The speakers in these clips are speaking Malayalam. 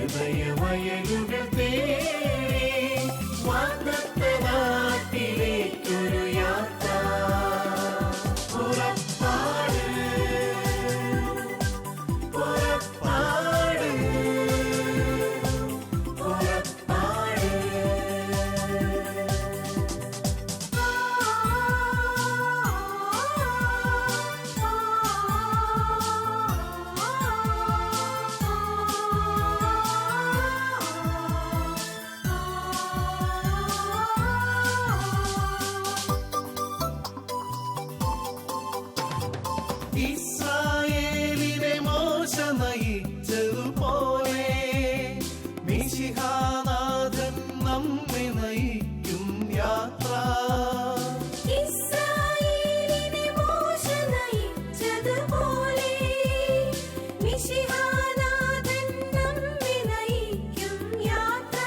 നിർഭയവയലുകൾ തേടി വാഗ്ദത്ത നാട്ടിലേക്കൊരു യാത്ര. പുറപ്പാട് പുറപ്പാട് പുറപ്പാട്. ഇസ്രായേലിനെ മോശ നയിച്ചതുപോലെ മിശിഹാനാഥൻ നമ്മെ നയിക്കും യാത്ര. ഇസ്രായേലിനെ മോശ നയിച്ചതുപോലെ മിശിഹാനാഥൻ നമ്മെ നയിക്കും യാത്ര.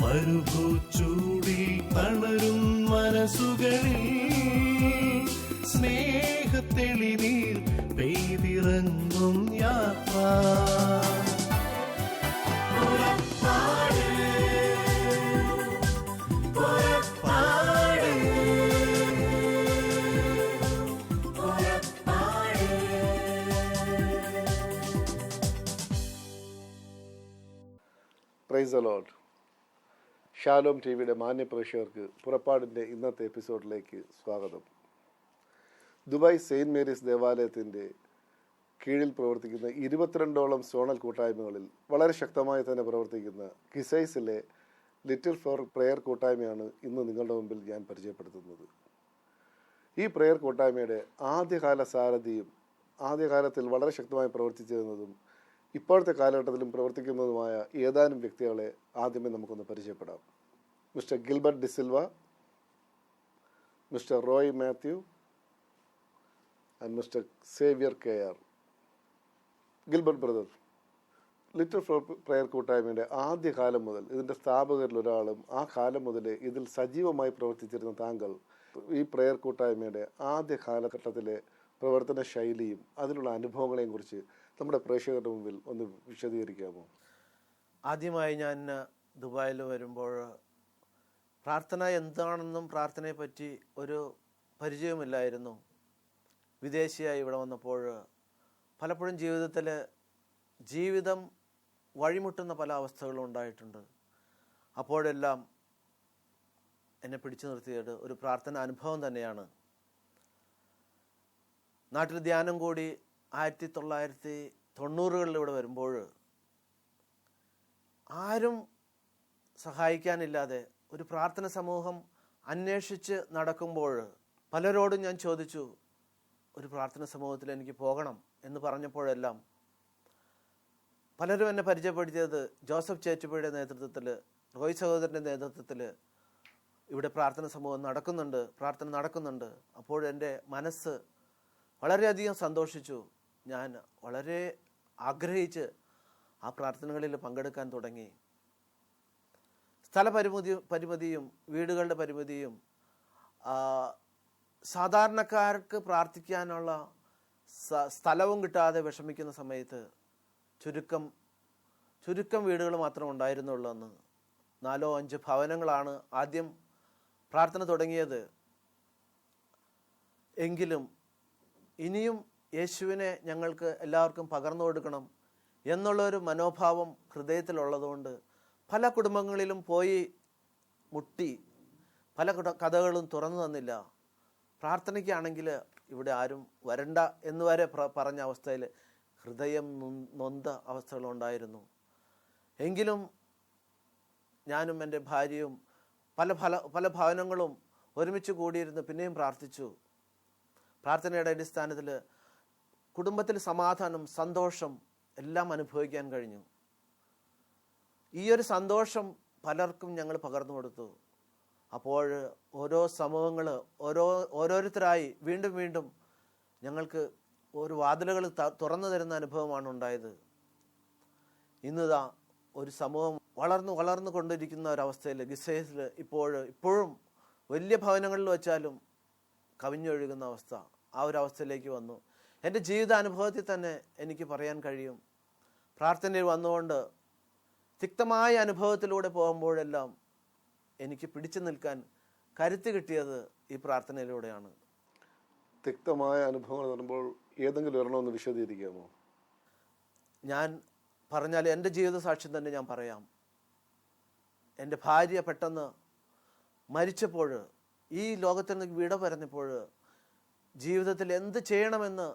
മരുഭൂച്ചൂടിൽ തളരും മനസ്സുകളിൽ സ്നേഹത്തെളിനീർ പെയ്തിറങ്ങും യാത്ര. പുറപ്പാട് പുറപ്പാട് പുറപ്പാട്. Praise the Lord. ഷാലോം ടിവിയുടെ മാന്യപ്രേക്ഷകർക്ക് പുറപ്പാടിൻ്റെ ഇന്നത്തെ എപ്പിസോഡിലേക്ക് സ്വാഗതം. ദുബായ് സെയിൻറ്റ് മേരീസ് ദേവാലയത്തിൻ്റെ കീഴിൽ പ്രവർത്തിക്കുന്ന 22ഓളം സോണൽ കൂട്ടായ്മകളിൽ വളരെ ശക്തമായി തന്നെ പ്രവർത്തിക്കുന്ന കിസൈസിലെ ലിറ്റിൽ ഫോർ പ്രെയർ കൂട്ടായ്മയാണ് ഇന്ന് നിങ്ങളുടെ മുമ്പിൽ ഞാൻ പരിചയപ്പെടുത്തുന്നത്. ഈ പ്രെയർ കൂട്ടായ്മയുടെ ആദ്യകാല സാരഥിയും ആദ്യകാലത്തിൽ വളരെ ശക്തമായി പ്രവർത്തിച്ചിരുന്നതും ഇപ്പോഴത്തെ കാലഘട്ടത്തിലും പ്രവർത്തിക്കുന്നതുമായ ഏതാനും വ്യക്തികളെ ആദ്യമേ നമുക്കൊന്ന് പരിചയപ്പെടാം. Mister Gilbert D'Silva, mister Roy Mathew and mister Xavier കെയർ. Gilbert brother, little for prayer കൂട്ടായ്മയുടെ ആദ്യകാലം മുതൽ ഇതിൻ്റെ സ്ഥാപകരിൽ ഒരാളും ആ കാലം മുതലേ ഇതിൽ സജീവമായി പ്രവർത്തിച്ചിരുന്ന താങ്കൾ ഈ പ്രെയർ കൂട്ടായ്മയുടെ ആദ്യ കാലഘട്ടത്തിലെ പ്രവർത്തന ശൈലിയും അതിനുള്ള അനുഭവങ്ങളെയും കുറിച്ച് നമ്മുടെ പ്രേക്ഷകരുടെ മുമ്പിൽ ഒന്ന് വിശദീകരിക്കാമോ? ആദ്യമായി ഞാൻ ദുബായിൽ വരുമ്പോൾ പ്രാർത്ഥന എന്താണെന്നും പ്രാർത്ഥനയെപ്പറ്റി ഒരു പരിചയമില്ലായിരുന്നു. വിദേശിയായി ഇവിടെ വന്നപ്പോൾ പലപ്പോഴും ജീവിതം വഴിമുട്ടുന്ന പല അവസ്ഥകളും ഉണ്ടായിട്ടുണ്ട്. അപ്പോഴെല്ലാം എന്നെ പിടിച്ചു നിർത്തിയത് ഒരു പ്രാർത്ഥന അനുഭവം തന്നെയാണ്. നാട്ടിൽ ധ്യാനം കൂടി 1990കളിൽ ഇവിടെ വരുമ്പോൾ ആരും സഹായിക്കാനില്ലാതെ ഒരു പ്രാർത്ഥന സമൂഹം അന്വേഷിച്ച് നടക്കുമ്പോൾ പലരോടും ഞാൻ ചോദിച്ചു, ഒരു പ്രാർത്ഥന സമൂഹത്തിൽ എനിക്ക് പോകണം എന്ന് പറഞ്ഞപ്പോഴെല്ലാം പലരും എന്നെ പരിചയപ്പെടുത്തിയത് ജോസഫ് ചേറ്റുപുഴയുടെ നേതൃത്വത്തിൽ, റോയ് സഹോദരൻ്റെ നേതൃത്വത്തിൽ ഇവിടെ പ്രാർത്ഥന സമൂഹം പ്രാർത്ഥന നടക്കുന്നുണ്ട്. അപ്പോഴെൻ്റെ മനസ്സ് വളരെയധികം സന്തോഷിച്ചു. ഞാൻ വളരെ ആഗ്രഹിച്ച് ആ പ്രാർത്ഥനകളിൽ പങ്കെടുക്കാൻ തുടങ്ങി. പരിമിതിയും വീടുകളുടെ പരിമിതിയും സാധാരണക്കാർക്ക് പ്രാർത്ഥിക്കാനുള്ള സ്ഥലവും കിട്ടാതെ വിഷമിക്കുന്ന സമയത്ത് ചുരുക്കം വീടുകൾ മാത്രം ഉണ്ടായിരുന്നുള്ളൂ. അന്ന് 4-5 ഭവനങ്ങളാണ് ആദ്യം പ്രാർത്ഥന തുടങ്ങിയത്. എങ്കിലും ഇനിയും യേശുവിനെ ഞങ്ങൾക്ക് എല്ലാവർക്കും പകർന്നു കൊടുക്കണം എന്നുള്ളൊരു മനോഭാവം ഹൃദയത്തിലുള്ളതുകൊണ്ട് പല കുടുംബങ്ങളിലും പോയി മുട്ടി, പല കഥകളും തുറന്നു തന്നില്ല. പ്രാർത്ഥനയ്ക്കാണെങ്കിൽ ഇവിടെ ആരും വരണ്ട എന്ന് വരെ പറഞ്ഞ അവസ്ഥയിൽ ഹൃദയം നൊന്ത അവസ്ഥകളുണ്ടായിരുന്നു. എങ്കിലും ഞാനും എൻ്റെ ഭാര്യയും പല ഭവനങ്ങളും ഒരുമിച്ച് കൂടിയിരുന്ന് പിന്നെയും പ്രാർത്ഥിച്ചു. പ്രാർത്ഥനയുടെ അടിസ്ഥാനത്തിൽ കുടുംബത്തിൽ സമാധാനം, സന്തോഷം എല്ലാം അനുഭവിക്കാൻ കഴിഞ്ഞു. ഈ ഒരു സന്തോഷം പലർക്കും ഞങ്ങൾ പകർന്നു കൊടുത്തു. അപ്പോൾ ഓരോ സമൂഹങ്ങൾ ഓരോരുത്തരായി വീണ്ടും ഞങ്ങൾക്ക് ഒരു വാതിലുകൾ തുറന്നു തരുന്ന അനുഭവമാണ് ഉണ്ടായത്. ഇന്നിതാ ഒരു സമൂഹം വളർന്നു കൊണ്ടിരിക്കുന്ന ഒരവസ്ഥയിൽ ഗിസൈസിൽ ഇപ്പോഴും വലിയ ഭവനങ്ങളിൽ വെച്ചാലും കവിഞ്ഞൊഴുകുന്ന അവസ്ഥ, ആ ഒരു അവസ്ഥയിലേക്ക് വന്നു. എൻ്റെ ജീവിതാനുഭവത്തിൽ തന്നെ എനിക്ക് പറയാൻ കഴിയും, പ്രാർത്ഥനയിൽ വന്നുകൊണ്ട് തിക്തമായ അനുഭവത്തിലൂടെ പോകുമ്പോഴെല്ലാം എനിക്ക് പിടിച്ചു നിൽക്കാൻ കരുത്ത് കിട്ടിയത് ഈ പ്രാർത്ഥനയിലൂടെയാണ്. തിക്തമായ അനുഭവങ്ങൾ എന്ന് പറയുമ്പോൾ ഏതെങ്കിലും ഒരെണ്ണമെന്ന് വിശദീകരിക്കാമോ? ഞാൻ പറഞ്ഞാൽ എൻ്റെ ജീവിത സാക്ഷ്യം തന്നെ ഞാൻ പറയാം. എൻ്റെ ഭാര്യ പെട്ടെന്ന് മരിച്ചപ്പോൾ, ഈ ലോകത്തിൽ നിന്ന് വിട പറഞ്ഞപ്പോൾ, ജീവിതത്തിൽ എന്ത് ചെയ്യണമെന്ന്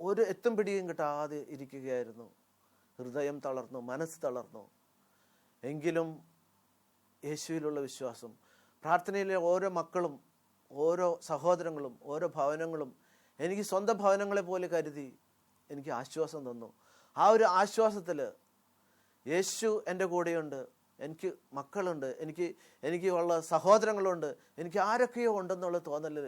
ഒരു എത്തും പിടിയും കിട്ടാതെ ഇരിക്കുകയായിരുന്നു. ഹൃദയം തളർന്നു, മനസ്സ് തളർന്നു. എങ്കിലും യേശുവിലുള്ള വിശ്വാസം, പ്രാർത്ഥനയിലെ ഓരോ മക്കളും, ഓരോ സഹോദരങ്ങളും, ഓരോ ഭവനങ്ങളും എനിക്ക് സ്വന്തം ഭവനങ്ങളെ പോലെ കരുതി എനിക്ക് ആശ്വാസം തന്നു. ആ ഒരു ആശ്വാസത്തിൽ യേശു എൻ്റെ കൂടെയുണ്ട്, എനിക്ക് മക്കളുണ്ട്, എനിക്ക് ഉള്ള സഹോദരങ്ങളുണ്ട്, എനിക്ക് ആരൊക്കെയോ ഉണ്ടെന്നുള്ള തോന്നൽ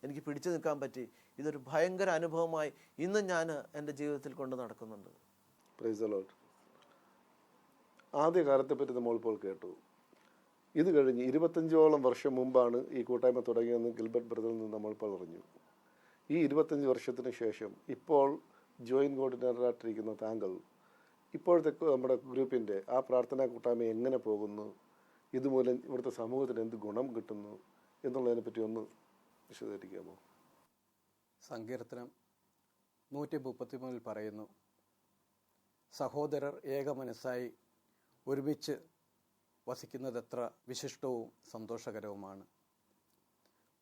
എനിക്ക് പിടിച്ചു നിൽക്കാൻ പറ്റി. ഇതൊരു ഭയങ്കര അനുഭവമായി ഇന്നും ഞാൻ എൻ്റെ ജീവിതത്തിൽ കൊണ്ട് നടക്കുന്നുണ്ട്. Praise the Lord. ആദ്യ കാലത്തെപ്പറ്റി നമ്മൾ ഇപ്പോൾ കേട്ടു. ഇത് കഴിഞ്ഞ് 25ഓളം വർഷം മുമ്പാണ് ഈ കൂട്ടായ്മ തുടങ്ങിയതെന്ന് ഗിൽബർട്ട് ബ്രദറിൽ നിന്ന് നമ്മളിപ്പോൾ അറിഞ്ഞു. ഈ 25 വർഷത്തിന് ശേഷം ഇപ്പോൾ ജോയിൻറ്റ് കോർഡിനേറ്ററായിട്ടിരിക്കുന്ന താങ്കൾ ഇപ്പോഴത്തെ നമ്മുടെ ഗ്രൂപ്പിൻ്റെ ആ പ്രാർത്ഥനാ കൂട്ടായ്മ എങ്ങനെ പോകുന്നു, ഇതുമൂലം ഇവിടുത്തെ സമൂഹത്തിന് എന്ത് ഗുണം കിട്ടുന്നു എന്നുള്ളതിനെപ്പറ്റി ഒന്ന് വിശദീകരിക്കാമോ? സങ്കീർത്തനം 133 പറയുന്നു, സഹോദരർ ഏക മനസ്സായി ഒരുമിച്ച് വസിക്കുന്നത് എത്ര വിശിഷ്ടവും സന്തോഷകരവുമാണ്.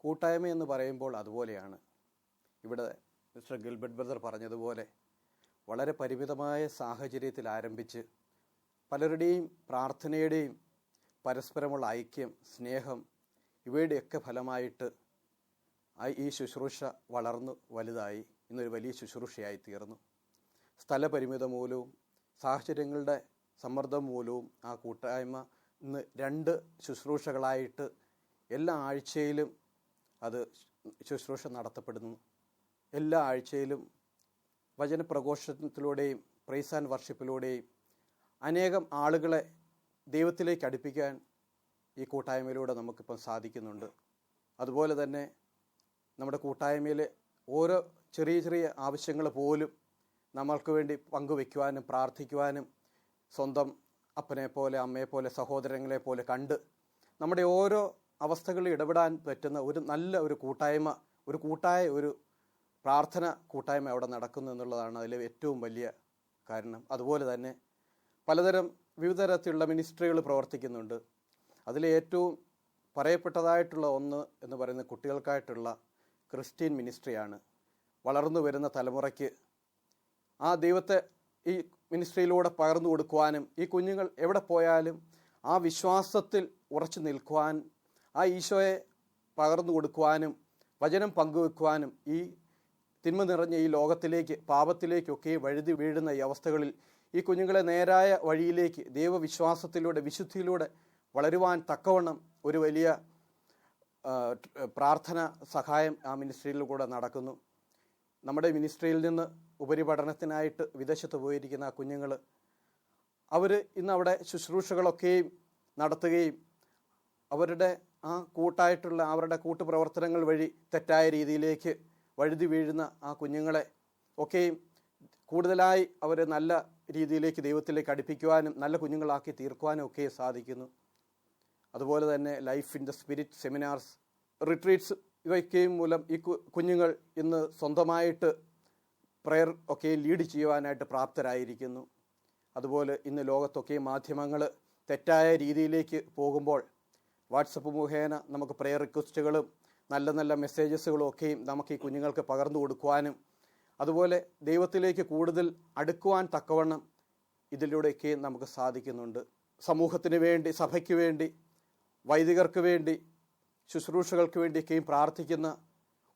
കൂട്ടായ്മ എന്ന് പറയുമ്പോൾ അതുപോലെയാണ്. ഇവിടെ മിസ്റ്റർ ഗിൽബർട്ട് ബ്രദർ പറഞ്ഞതുപോലെ വളരെ പരിമിതമായ സാഹചര്യത്തിൽ ആരംഭിച്ച് പലരുടെയും പ്രാർത്ഥനയുടെയും പരസ്പരമുള്ള ഐക്യം, സ്നേഹം, ഇവയുടെയൊക്കെ ഫലമായിട്ട് ഈ ശുശ്രൂഷ വളർന്നു വലുതായി ഇന്നൊരു വലിയ ശുശ്രൂഷയായി തീർന്നു. സ്ഥലപരിമിതം മൂലവും സാഹചര്യങ്ങളുടെ സമ്മർദ്ദം മൂലവും ആ കൂട്ടായ്മ ഇന്ന് 2 ശുശ്രൂഷകളായിട്ട് എല്ലാ ആഴ്ചയിലും അത് ശുശ്രൂഷ നടത്തപ്പെടുന്നു. എല്ലാ ആഴ്ചയിലും വചനപ്രഘോഷണത്തിലൂടെയും പ്രൈസ് ആൻഡ് വർഷിപ്പിലൂടെയും അനേകം ആളുകളെ ദൈവത്തിലേക്ക് അടുപ്പിക്കാൻ ഈ കൂട്ടായ്മയിലൂടെ നമുക്കിപ്പം സാധിക്കുന്നുണ്ട്. അതുപോലെ തന്നെ നമ്മുടെ കൂട്ടായ്മയിലെ ഓരോ ചെറിയ ചെറിയ ആവശ്യങ്ങൾ പോലും നമ്മൾക്ക് വേണ്ടി പങ്കുവയ്ക്കുവാനും പ്രാർത്ഥിക്കുവാനും സ്വന്തം അപ്പനെ പോലെ, അമ്മയെ പോലെ, സഹോദരങ്ങളെ പോലെ കണ്ട് നമ്മുടെ ഓരോ അവസ്ഥകളിൽ ഇടപെടാൻ പറ്റുന്ന ഒരു നല്ല ഒരു കൂട്ടായ്മ, ഒരു പ്രാർത്ഥന കൂട്ടായ്മ അവിടെ നടക്കുന്നു എന്നുള്ളതാണ് അതിലെ ഏറ്റവും വലിയ കാരണം. അതുപോലെ തന്നെ പലതരം വിവിധ തരത്തിലുള്ള മിനിസ്ട്രികൾ പ്രവർത്തിക്കുന്നുണ്ട്. അതിലെ ഏറ്റവും പറയപ്പെട്ടതായിട്ടുള്ള ഒന്ന് എന്ന് പറയുന്നത് കുട്ടികൾക്കായിട്ടുള്ള ക്രിസ്ത്യൻ മിനിസ്ട്രിയാണ്. വളർന്നു വരുന്ന തലമുറയ്ക്ക് ആ ദൈവത്തെ ഈ മിനിസ്ട്രിയിലൂടെ പകർന്നു കൊടുക്കുവാനും ഈ കുഞ്ഞുങ്ങൾ എവിടെ പോയാലും ആ വിശ്വാസത്തിൽ ഉറച്ചു നിൽക്കുവാൻ, ആ ഈശോയെ പകർന്നു കൊടുക്കുവാനും വചനം പങ്കുവെക്കുവാനും ഈ തിന്മ നിറഞ്ഞ ഈ ലോകത്തിലേക്ക്, പാപത്തിലേക്കൊക്കെ വഴുതി വീഴുന്ന ഈ അവസ്ഥകളിൽ ഈ കുഞ്ഞുങ്ങളെ നേരായ വഴിയിലേക്ക് ദൈവവിശ്വാസത്തിലൂടെ, വിശുദ്ധിയിലൂടെ വളരുവാൻ തക്കവണ്ണം ഒരു വലിയ പ്രാർത്ഥന സഹായം ആ മിനിസ്ട്രിയിൽ കൂടെ നടക്കുന്നു. നമ്മുടെ മിനിസ്ട്രിയിൽ നിന്ന് ഉപരിപഠനത്തിനായിട്ട് വിദേശത്ത് പോയിരിക്കുന്ന ആ കുഞ്ഞുങ്ങൾ, അവർ ഇന്ന് അവിടെ ശുശ്രൂഷകളൊക്കെയും നടത്തുകയും അവരുടെ ആ കൂട്ടായിട്ടുള്ള അവരുടെ കൂട്ടുപ്രവർത്തനങ്ങൾ വഴി തെറ്റായ രീതിയിലേക്ക് വഴുതി വീഴുന്ന ആ കുഞ്ഞുങ്ങളെ ഒക്കെയും കൂടുതലായി അവരെ നല്ല രീതിയിലേക്ക് ദൈവത്തിലേക്ക് അടുപ്പിക്കുവാനും നല്ല കുഞ്ഞുങ്ങളാക്കി തീർക്കുവാനും ഒക്കെ സാധിക്കുന്നു. അതുപോലെ തന്നെ life in the spirit seminars, retreats ഇവയ്ക്കെയും മൂലം ഈ കുഞ്ഞുങ്ങൾ ഇന്ന് സ്വന്തമായിട്ട് പ്രെയർ ഒക്കെ ലീഡ് ചെയ്യുവാനായിട്ട് പ്രാപ്തരായിരിക്കുന്നു. അതുപോലെ ഇന്ന് ലോകത്തൊക്കെ മാധ്യമങ്ങൾ തെറ്റായ രീതിയിലേക്ക് പോകുമ്പോൾ വാട്സപ്പ് മുഖേന നമുക്ക് പ്രെയർ റിക്വസ്റ്റുകളും നല്ല നല്ല മെസ്സേജസുകളും ഒക്കെയും നമുക്ക് ഈ കുഞ്ഞുങ്ങൾക്ക് പകർന്നു കൊടുക്കുവാനും അതുപോലെ ദൈവത്തിലേക്ക് കൂടുതൽ അടുക്കുവാൻ തക്കവണ്ണം ഇതിലൂടെയൊക്കെ നമുക്ക് സാധിക്കുന്നുണ്ട്. സമൂഹത്തിന് വേണ്ടി, സഭയ്ക്ക് വേണ്ടി, വൈദികർക്ക് വേണ്ടി, ശുശ്രൂഷകൾക്ക് വേണ്ടിയൊക്കെയും പ്രാർത്ഥിക്കുന്ന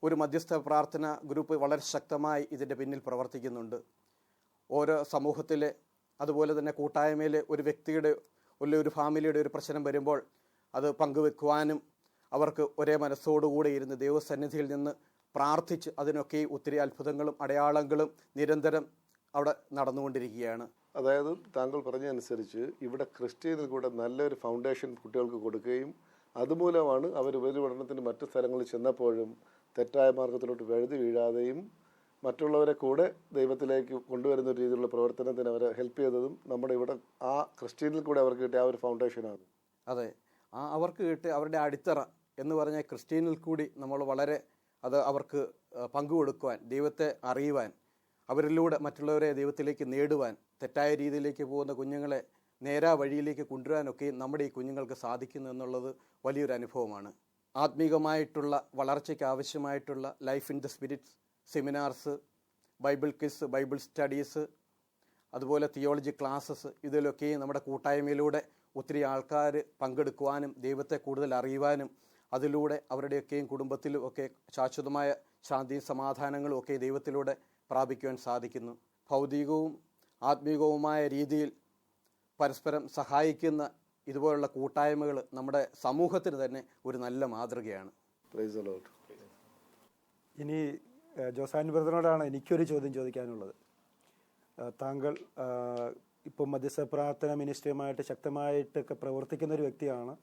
ഒരു മധ്യസ്ഥ പ്രാർത്ഥന ഗ്രൂപ്പ് വളരെ ശക്തമായി ഇതിൻ്റെ പിന്നിൽ പ്രവർത്തിക്കുന്നുണ്ട്. ഓരോ സമൂഹത്തിലെ അതുപോലെ തന്നെ കൂട്ടായ്മയിലെ ഒരു വ്യക്തിയുടെ ഒരു ഫാമിലിയുടെ ഒരു പ്രശ്നം വരുമ്പോൾ അത് പങ്കുവെക്കുവാനും അവർക്ക് ഒരേ മനസ്സോടുകൂടെ ഇരുന്ന് ദൈവസന്നിധിയിൽ നിന്ന് പ്രാർത്ഥിച്ച് അതിനൊക്കെ ഒത്തിരി അത്ഭുതങ്ങളും അടയാളങ്ങളും നിരന്തരം അവിടെ നടന്നുകൊണ്ടിരിക്കുകയാണ്. അതായത് താങ്കൾ പറഞ്ഞതനുസരിച്ച് ഇവിടെ ക്രിസ്ത്യനിൽ കൂടെ നല്ലൊരു ഫൗണ്ടേഷൻ കുട്ടികൾക്ക് കൊടുക്കുകയും അതുമൂലമാണ് അവർ ഉപരിപഠനത്തിന് മറ്റു സ്ഥലങ്ങളിൽ ചെന്നപ്പോഴും തെറ്റായ മാർഗത്തിലോട്ട് വഴുതി വീഴാതെയും മറ്റുള്ളവരെ കൂടെ ദൈവത്തിലേക്ക് കൊണ്ടുവരുന്ന ഒരു രീതിയിലുള്ള പ്രവർത്തനത്തിന് അവരെ ഹെൽപ്പ് ചെയ്തതും നമ്മുടെ ഇവിടെ ആ ക്രിസ്ത്യനിൽ കൂടെ അവർക്ക് കിട്ടിയ ആ ഒരു ഫൗണ്ടേഷനാണ്. അതെ, അവർക്ക് കിട്ടിയ അവരുടെ അടിത്തറ എന്ന് പറഞ്ഞാൽ ക്രിസ്ത്യനിൽ കൂടി നമ്മൾ വളരെ അത് അവർക്ക് പങ്കുകൊടുക്കുവാൻ, ദൈവത്തെ അറിയുവാൻ, അവരിലൂടെ മറ്റുള്ളവരെ ദൈവത്തിലേക്ക് നേടുവാൻ, തെറ്റായ രീതിയിലേക്ക് പോകുന്ന കുഞ്ഞുങ്ങളെ നേരാ വഴിയിലേക്ക് കൊണ്ടുവരാനൊക്കെ നമ്മുടെ ഈ കുഞ്ഞുങ്ങൾക്ക് സാധിക്കുന്നു എന്നുള്ളത് വലിയൊരു അനുഭവമാണ്. ആത്മീകമായിട്ടുള്ള വളർച്ചയ്ക്ക് ആവശ്യമായിട്ടുള്ള life in the spirit seminars, Bible quiz, Bible studies, അതുപോലെ തിയോളജി ക്ലാസ്സസ്, ഇതിലൊക്കെ നമ്മുടെ കൂട്ടായ്മയിലൂടെ ഒത്തിരി ആൾക്കാർ പങ്കെടുക്കുവാനും ദൈവത്തെ കൂടുതൽ അറിയുവാനും അതിലൂടെ അവരുടെയൊക്കെയും കുടുംബത്തിലും ഒക്കെ ശാശ്വതമായ ശാന്തിയും സമാധാനങ്ങളും ഒക്കെ ദൈവത്തിലൂടെ പ്രാപിക്കുവാൻ സാധിക്കുന്നു. ഭൗതികവും ആത്മീകവുമായ രീതിയിൽ പരസ്പരം സഹായിക്കുന്ന ഇതുപോലുള്ള കൂട്ടായ്മകൾ നമ്മുടെ സമൂഹത്തിന് തന്നെ ഒരു നല്ല മാതൃകയാണ്. Praise the Lord. ഇനി ജോസാൻ ബ്രദറിനോടാണ് എനിക്കൊരു ചോദ്യം ചോദിക്കാനുള്ളത്. താങ്കൾ ഇപ്പം മധ്യസ്ഥ പ്രാർത്ഥന മിനിസ്ട്രിയുമായിട്ട് ശക്തമായിട്ടൊക്കെ പ്രവർത്തിക്കുന്ന ഒരു വ്യക്തിയാണ്.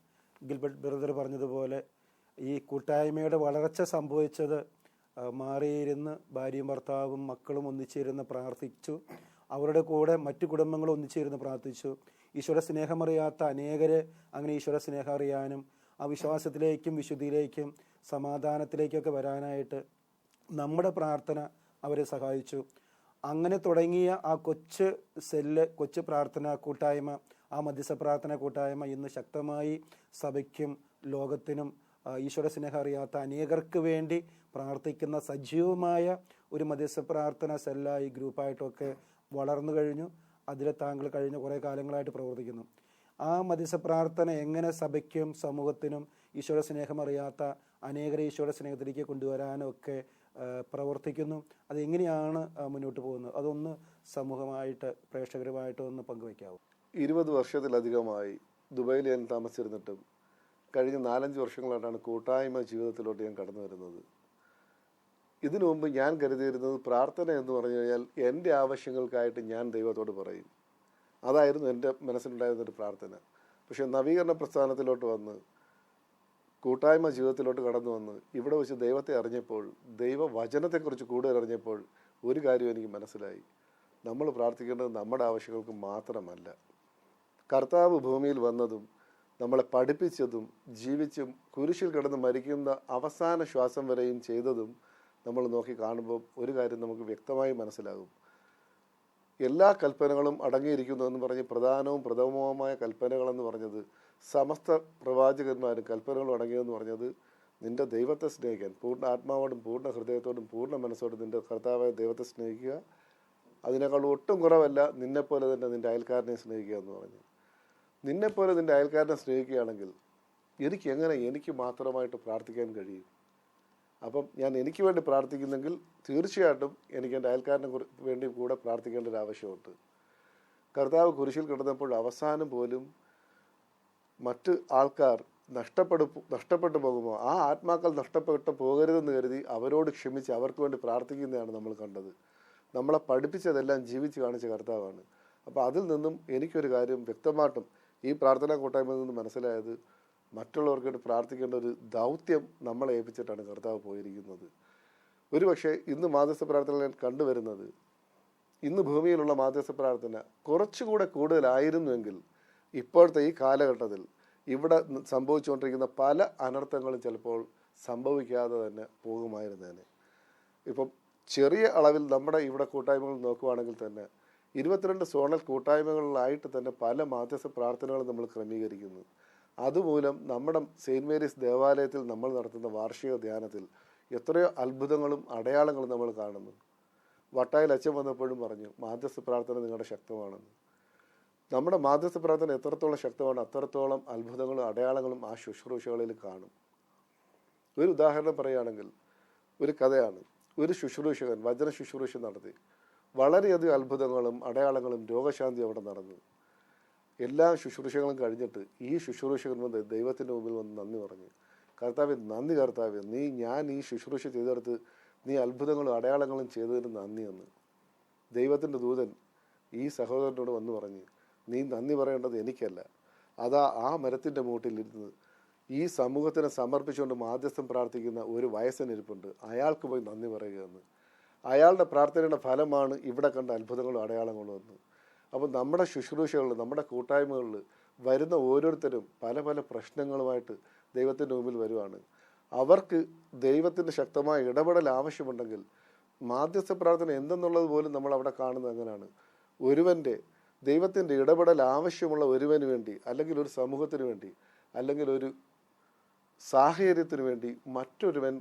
ഗിൽബർട്ട് ബ്രദർ പറഞ്ഞതുപോലെ ഈ കൂട്ടായ്മയുടെ വളർച്ച സംഭവിച്ചത് മാറിയിരുന്ന് ഭാര്യയും ഭർത്താവും മക്കളും ഒന്നിച്ചിരുന്ന് പ്രാർത്ഥിച്ചു. അവരുടെ കൂടെ മറ്റു കുടുംബങ്ങളും ഒന്നിച്ചിരുന്ന് പ്രാർത്ഥിച്ചു. ഈശ്വര സ്നേഹമറിയാത്ത അനേകരെ അങ്ങനെ ഈശ്വര സ്നേഹം അറിയാനും ആ വിശ്വാസത്തിലേക്കും വിശുദ്ധിയിലേക്കും സമാധാനത്തിലേക്കൊക്കെ വരാനായിട്ട് നമ്മുടെ പ്രാർത്ഥന അവരെ സഹായിച്ചു. അങ്ങനെ തുടങ്ങിയ ആ കൊച്ചു പ്രാർത്ഥന കൂട്ടായ്മ, ആ മധ്യസ്ഥ പ്രാർത്ഥന കൂട്ടായ്മ ഇന്ന് ശക്തമായി സഭയ്ക്കും ലോകത്തിനും ഈശ്വര സ്നേഹം അറിയാത്ത അനേകർക്ക് വേണ്ടി പ്രാർത്ഥിക്കുന്ന സജീവമായ ഒരു മധ്യസ്ഥ പ്രാർത്ഥന സെല്ലായി ഗ്രൂപ്പായിട്ടൊക്കെ വളർന്നു കഴിഞ്ഞു. അതിൽ താങ്കൾ കഴിഞ്ഞ കുറേ കാലങ്ങളായിട്ട് പ്രവർത്തിക്കുന്നു. ആ മധ്യസ്ഥ പ്രാർത്ഥന എങ്ങനെ സഭയ്ക്കും സമൂഹത്തിനും ഈശ്വര സ്നേഹം അറിയാത്ത അനേകരെ ഈശ്വര സ്നേഹത്തിലേക്ക് കൊണ്ടുവരാനും ഒക്കെ പ്രവർത്തിക്കുന്നു? അതെങ്ങനെയാണ് മുന്നോട്ട് പോകുന്നത്? അതൊന്ന് സമൂഹമായിട്ട് പ്രേക്ഷകരുമായിട്ട് ഒന്ന് പങ്കുവയ്ക്കാവൂ. 20 വർഷത്തിലധികമായി ദുബായിൽ ഞാൻ താമസിച്ചിരുന്നിട്ടും കഴിഞ്ഞ 4-5 വർഷങ്ങളായിട്ടാണ് കൂട്ടായ്മ ജീവിതത്തിലോട്ട് ഞാൻ കടന്നു വരുന്നത്. ഇതിനു മുമ്പ് ഞാൻ കരുതിയിരുന്നത് പ്രാർത്ഥന എന്ന് പറഞ്ഞു കഴിഞ്ഞാൽ എൻ്റെ ആവശ്യങ്ങൾക്കായിട്ട് ഞാൻ ദൈവത്തോട് പറയും. അതായിരുന്നു എൻ്റെ മനസ്സിലുണ്ടായിരുന്നൊരു പ്രാർത്ഥന. പക്ഷേ നവീകരണ പ്രസ്ഥാനത്തിലോട്ട് വന്ന് കൂട്ടായ്മ ജീവിതത്തിലോട്ട് കടന്നു വന്ന് ഇവിടെ വെച്ച് ദൈവത്തെ അറിഞ്ഞപ്പോൾ, ദൈവവചനത്തെക്കുറിച്ച് കൂടുതൽ അറിഞ്ഞപ്പോൾ ഒരു കാര്യം എനിക്ക് മനസ്സിലായി. നമ്മൾ പ്രാർത്ഥിക്കേണ്ടത് നമ്മുടെ ആവശ്യങ്ങൾക്ക് മാത്രമല്ല. കർത്താവ് ഭൂമിയിൽ വന്നതും നമ്മളെ പഠിപ്പിച്ചതും ജീവിച്ചും കുരിശിൽ കിടന്ന് മരിക്കുന്ന അവസാന ശ്വാസം വരെയും ചെയ്തതും നമ്മൾ നോക്കി കാണുമ്പോൾ ഒരു കാര്യം നമുക്ക് വ്യക്തമായി മനസ്സിലാകും. എല്ലാ കൽപ്പനകളും അടങ്ങിയിരിക്കുന്നതെന്ന് പറഞ്ഞ് പ്രധാനവും പ്രഥമവുമായ കൽപ്പനകളെന്ന് പറഞ്ഞത്, സമസ്ത പ്രവാചകന്മാരും കൽപ്പനകളും അടങ്ങിയതെന്ന് പറഞ്ഞത്, നിൻ്റെ ദൈവത്തെ സ്നേഹിക്കാൻ പൂർണ്ണ ആത്മാവോടും പൂർണ്ണ ഹൃദയത്തോടും പൂർണ്ണ മനസ്സോടും നിൻ്റെ കർത്താവായ ദൈവത്തെ സ്നേഹിക്കുക, അതിനേക്കാൾ ഒട്ടും കുറവല്ല നിന്നെപ്പോലെ തന്നെ നിൻ്റെ അയൽക്കാരനെ സ്നേഹിക്കുക എന്ന് പറഞ്ഞു. നിന്നെപ്പോലെ നിൻ്റെ അയൽക്കാരനെ സ്നേഹിക്കുകയാണെങ്കിൽ എനിക്ക് മാത്രമായിട്ട് പ്രാർത്ഥിക്കാൻ കഴിയും. അപ്പം ഞാൻ എനിക്ക് വേണ്ടി പ്രാർത്ഥിക്കുന്നെങ്കിൽ തീർച്ചയായിട്ടും എനിക്ക് എൻ്റെ അയൽക്കാരനെ വേണ്ടി കൂടെ പ്രാർത്ഥിക്കേണ്ട ഒരു ആവശ്യമുണ്ട്. കർത്താവ് കുരിശിൽ കിടന്നപ്പോൾ അവസാനം പോലും മറ്റ് ആൾക്കാർ നഷ്ടപ്പെട്ടു പോകുമ്പോൾ ആ ആത്മാക്കൾ നഷ്ടപ്പെട്ടു പോകരുതെന്ന് കരുതി അവരോട് ക്ഷമിച്ച് അവർക്ക് വേണ്ടി പ്രാർത്ഥിക്കുന്നതാണ് നമ്മൾ കണ്ടത്. നമ്മളെ പഠിപ്പിച്ചതെല്ലാം ജീവിച്ച് കാണിച്ച കർത്താവാണ്. അപ്പോൾ അതിൽ നിന്നും എനിക്കൊരു കാര്യം വ്യക്തമായിട്ടും ഈ പ്രാർത്ഥനാ കൂട്ടായ്മയിൽ നിന്ന് മനസ്സിലായത്, മറ്റുള്ളവർക്ക് വേണ്ടി പ്രാർത്ഥിക്കേണ്ട ഒരു ദൗത്യം നമ്മളെ ഏൽപ്പിച്ചിട്ടാണ് കർത്താവ് പോയിരിക്കുന്നത്. ഒരുപക്ഷെ ഇന്ന് മാധ്യസ്ഥ പ്രാർത്ഥന ഞാൻ കണ്ടുവരുന്നത്, ഇന്ന് ഭൂമിയിലുള്ള മാധ്യസ്ഥ പ്രാർത്ഥന കുറച്ചുകൂടെ കൂടുതലായിരുന്നുവെങ്കിൽ ഇപ്പോഴത്തെ ഈ കാലഘട്ടത്തിൽ ഇവിടെ സംഭവിച്ചുകൊണ്ടിരിക്കുന്ന പല അനർത്ഥങ്ങളും ചിലപ്പോൾ സംഭവിക്കാതെ തന്നെ പോകുമായിരുന്നേനെ. ഇപ്പം ചെറിയ അളവിൽ നമ്മുടെ ഇവിടെ കൂട്ടായ്മകൾ നോക്കുകയാണെങ്കിൽ തന്നെ 22 സോണൽ കൂട്ടായ്മകളിലായിട്ട് തന്നെ പല മാധ്യസ്ഥ പ്രാർത്ഥനകളും നമ്മൾ ക്രമീകരിക്കുന്നു. അതുമൂലം നമ്മുടെ സെയിൻറ്റ് മേരീസ് ദേവാലയത്തിൽ നമ്മൾ നടത്തുന്ന വാർഷിക ധ്യാനത്തിൽ എത്രയോ അത്ഭുതങ്ങളും അടയാളങ്ങളും നമ്മൾ കാണുന്നു. വട്ടായിൽ അച്ഛൻ വന്നപ്പോഴും പറഞ്ഞു, മാധ്യസ്ഥ പ്രാർത്ഥന നിങ്ങളുടെ ശക്തമാണെന്ന്. നമ്മുടെ മാധ്യസ്ഥ പ്രാർത്ഥന എത്രത്തോളം ശക്തമാണ് അത്രത്തോളം അത്ഭുതങ്ങളും അടയാളങ്ങളും ആ ശുശ്രൂഷകളിൽ കാണും. ഒരു ഉദാഹരണം പറയുകയാണെങ്കിൽ, ഒരു കഥയാണ്. ഒരു ശുശ്രൂഷകൻ വചന ശുശ്രൂഷ നടത്തി. വളരെയധികം അത്ഭുതങ്ങളും അടയാളങ്ങളും രോഗശാന്തി അവിടെ നടന്നു. എല്ലാ ശുശ്രൂഷകളും കഴിഞ്ഞിട്ട് ഈ ശുശ്രൂഷകൻ വന്ന് ദൈവത്തിൻ്റെ മുമ്പിൽ വന്ന് നന്ദി പറഞ്ഞു. കർത്താവേ, നന്ദി കർത്താവേ, ഞാൻ ഈ ശുശ്രൂഷ ചെയ്തെടുത്ത് നീ അത്ഭുതങ്ങളും അടയാളങ്ങളും ചെയ്തതിന് നന്ദിയെന്ന്. ദൈവത്തിൻ്റെ ദൂതൻ ഈ സഹോദരനോട് വന്ന് പറഞ്ഞ്, നീ നന്ദി പറയേണ്ടത് എനിക്കല്ല, അതാ ആ മരത്തിൻ്റെ മൂട്ടിലിരുന്ന് ഈ സമൂഹത്തിനെ സമർപ്പിച്ചുകൊണ്ട് മാധ്യസ്ഥം പ്രാർത്ഥിക്കുന്ന ഒരു വയസ്സനിരിപ്പുണ്ട്, അയാൾക്ക് പോയി നന്ദി പറയുകയെന്ന്. അയാളുടെ പ്രാർത്ഥനയുടെ ഫലമാണ് ഇവിടെ കണ്ട അത്ഭുതങ്ങളും അടയാളങ്ങളും എന്ന്. അപ്പോൾ നമ്മുടെ ശുശ്രൂഷകളിൽ, നമ്മുടെ കൂട്ടായ്മകളിൽ വരുന്ന ഓരോരുത്തരും പല പല പ്രശ്നങ്ങളുമായിട്ട് ദൈവത്തിൻ്റെ മുമ്പിൽ വരുവാണ്. അവർക്ക് ദൈവത്തിൻ്റെ ശക്തമായ ഇടപെടൽ ആവശ്യമുണ്ടെങ്കിൽ മാധ്യസ്ഥ പ്രാർത്ഥന എന്തെന്നുള്ളത് പോലും നമ്മൾ അവിടെ കാണുന്നത് അങ്ങനെയാണ്. ഒരുവൻ്റെ ദൈവത്തിൻ്റെ ഇടപെടൽ ആവശ്യമുള്ള ഒരുവന് വേണ്ടി, അല്ലെങ്കിൽ ഒരു സമൂഹത്തിന് വേണ്ടി, അല്ലെങ്കിൽ ഒരു സാഹചര്യത്തിന് വേണ്ടി മറ്റൊരുവൻ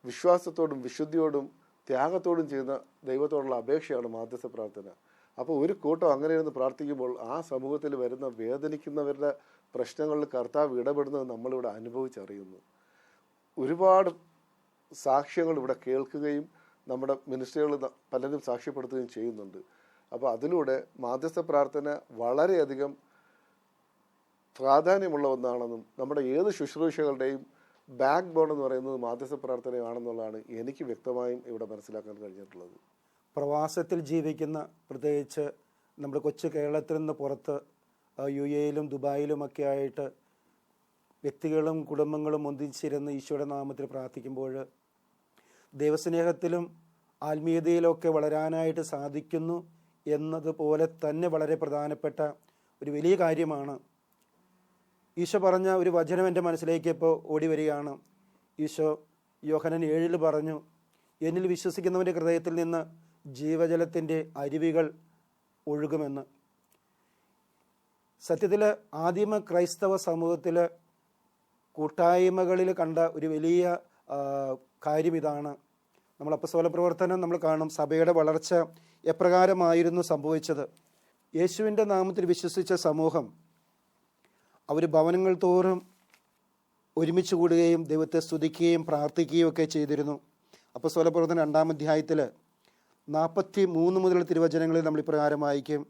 വിശ്വാസത്തോടും വിശുദ്ധിയോടും ത്യാഗത്തോടും ചെയ്യുന്ന ദൈവത്തോടുള്ള അപേക്ഷയാണ് മാധ്യസ്ഥ പ്രാർത്ഥന. അപ്പോൾ ഒരു കൂട്ടം അങ്ങനെ ഇരുന്ന് പ്രാർത്ഥിക്കുമ്പോൾ ആ സമൂഹത്തിൽ വരുന്ന വേദനിക്കുന്നവരുടെ പ്രശ്നങ്ങളിൽ കർത്താവ് ഇടപെടുന്നത് നമ്മളിവിടെ അനുഭവിച്ചറിയുന്നു. ഒരുപാട് സാക്ഷ്യങ്ങൾ ഇവിടെ കേൾക്കുകയും നമ്മുടെ മിനിസ്ട്രികൾ പലരും സാക്ഷ്യപ്പെടുത്തുകയും ചെയ്യുന്നുണ്ട്. അപ്പോൾ അതിലൂടെ മാധ്യസ്ഥ പ്രാർത്ഥന വളരെയധികം പ്രാധാന്യമുള്ള ഒന്നാണെന്നും നമ്മുടെ ഏത് ശുശ്രൂഷകളുടെയും ബാക്ക് ബോൺ എന്ന് പറയുന്നത് മാധ്യസ്ഥ പ്രാർത്ഥനയാണെന്നുള്ളതാണ് എനിക്ക് വ്യക്തമായും ഇവിടെ മനസ്സിലാക്കാൻ കഴിഞ്ഞിട്ടുള്ളത്. പ്രവാസത്തിൽ ജീവിക്കുന്ന, പ്രത്യേകിച്ച് നമ്മുടെ കൊച്ചു കേരളത്തിൽ നിന്ന് പുറത്ത് UAE-യിലും ദുബായിലുമൊക്കെ ആയിട്ട് വ്യക്തികളും കുടുംബങ്ങളും ഒന്നിച്ചിരുന്ന് ഈശോയുടെ നാമത്തിൽ പ്രാർത്ഥിക്കുമ്പോൾ ദൈവസ്നേഹത്തിലും ആത്മീയതയിലൊക്കെ വളരാനായിട്ട് സാധിക്കുന്നു എന്നതുപോലെ തന്നെ വളരെ പ്രധാനപ്പെട്ട ഒരു വലിയ കാര്യമാണ്. ഈശോ പറഞ്ഞ ഒരു വചനം എൻ്റെ മനസ്സിലേക്ക് ഇപ്പോൾ ഓടി വരികയാണ്. ഈശോ യോഹന്നാൻ 7 പറഞ്ഞു, എന്നിൽ വിശ്വസിക്കുന്നവൻ്റെ ഹൃദയത്തിൽ നിന്ന് ജീവജലത്തിൻ്റെ അരുവികൾ ഒഴുകുമെന്ന്. സത്യത്തിൽ ആദിമ ക്രൈസ്തവ സമൂഹത്തിൽ കൂട്ടായ്മകളിൽ കണ്ട ഒരു വലിയ കാര്യം ഇതാണ്. നമ്മൾ അപ്പസ്തോല പ്രവർത്തനം നമ്മൾ കാണും, സഭയുടെ വളർച്ച എപ്രകാരമായിരുന്നു സംഭവിച്ചത്. യേശുവിൻ്റെ നാമത്തിൽ വിശ്വസിച്ച സമൂഹം അവർ ഭവനങ്ങൾ തോറും ഒരുമിച്ച് കൂടുകയും ദൈവത്തെ സ്തുതിക്കുകയും പ്രാർത്ഥിക്കുകയും ഒക്കെ ചെയ്തിരുന്നു. അപ്പസ്തോല പ്രവർത്തനം 2-ാം അധ്യായത്തിൽ 43 മുതൽ തിരുവചനങ്ങളിൽ നമ്മൾ ഇപ്രകാരം വായിക്കും,